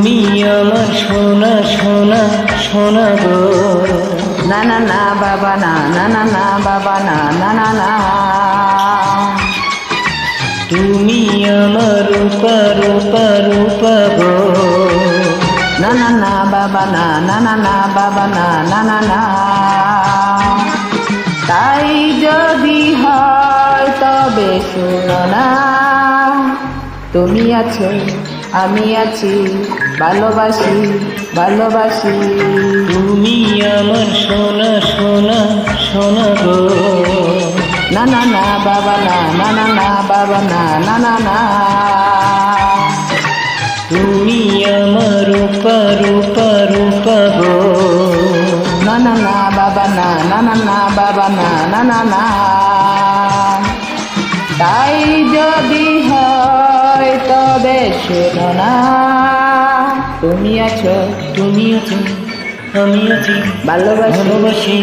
তুমি আমার সোনা সোনা সোনা গো। না না না বাবা না, না না না বাবা না, না না না। তুমি আমার রূপা রূপা রূপা গো। না না না বাবা না, না না না বাবা না, না না না। তাই যদি হয় তবে শুনো না, তুমি আছো আমি আছি, ভালোবাসি ভালোবাসি। তুমি আমার সোনা সোনা সোনা গো। না না না বাবা না, না না না বাবা না, না না না। তুমি আমার রূপা রূপা রূপা গো। না না না বাবা না, না না না বাবা না, না না না। তাই যদি হয় তবে শোনো না, তুমি আছো তুমি আছো আমি আছি, ভালোবাসি ভালোবাসি।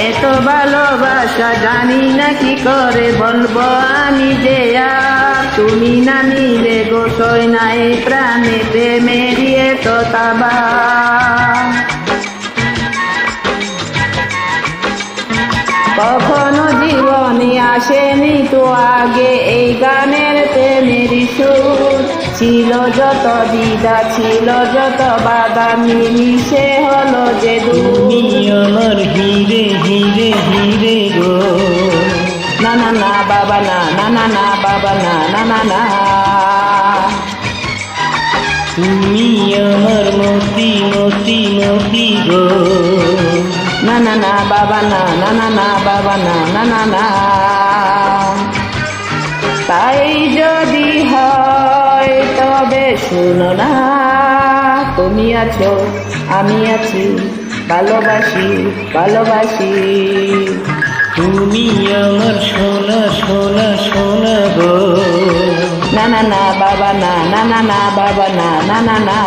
এত ভালোবাসা জানি না কি করে বলবো আমি যে আর। তুমি না নিলে গোসই নাই প্রাণেতে মেরিয়ে তো তাবা। কখনো জীবনে আসেনি তো আগে এই গানের প্রেমেরই সুর। ছিল যত দ্বিধা ছিল যত বাধা মিলিশে হলো যে তুমি দূর। আমার হিরে হিরে হিরে গো। না না না বাবা না, না না না বাবা না, না না না। তুমি আমার মতি মতি মতি গো। না না না বাবা না, না না না বাবা না, না না না। তাই যদি হয় তবে শুনো না, তুমি আছো আমি আছি, ভালোবাসি ভালোবাসি। তুমি আমার সোনা সোনা সোনা গো। না না না বাবা না, না না না বাবা না, না না না।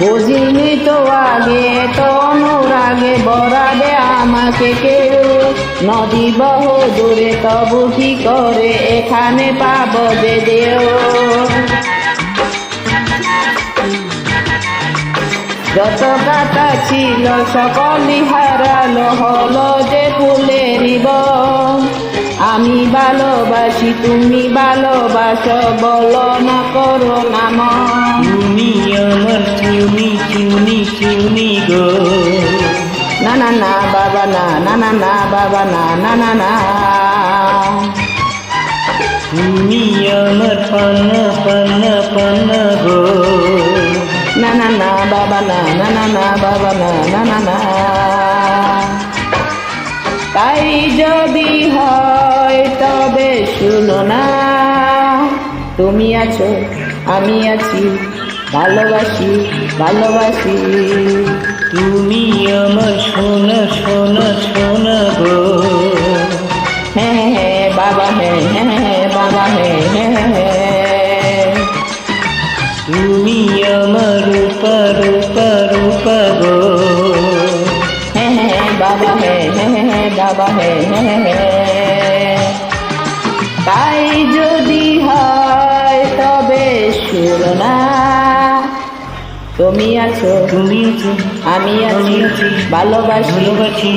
বুঝিনি তো আগে তো অনুরাগে বরাবে আমাকে কেউ। নদী বহু দূরে তবু কি করে এখানে পাবো যে দেও। যত কথা ছিল সকলই হারালো হলো যে ফুলেরই বন। আমি ভালোবাসি তুমি ভালোবাসো, বলো না করো না মন। তুমি আমার চিউনি চিউনি চিউনি গো। না না না বাবা না, না না না বাবা না, না না না। তুমি আমার পান্না পান্না পান্না গো। না না না বাবা না, না না না বাবা না, না না না। তাই যদি হয় তবে শুনো না, তুমি আছো আমি আছি, ভালোবাসি ভালোবাসি। তুমি আমার সোনা সোনা সোনা গো। হ্যাঁ হ্যাঁ বাবা হ্যাঁ, হ্যাঁ হ্যাঁ বাবা হ্যাঁ, হ্যাঁ হ্যাঁ। তুমি আমার রূপা রূপা রূপা গো। হ্যাঁ হ্যাঁ বাবা হ্যাঁ, হ্যাঁ হ্যাঁ বাবা হ্যাঁ, হ্যাঁ হ্যাঁ। তাই যদি হয় তবে শুনো না, তুমি আছো তুমি আছো আমি আমি আছি আছি ভালোবাসি ভালোবাসি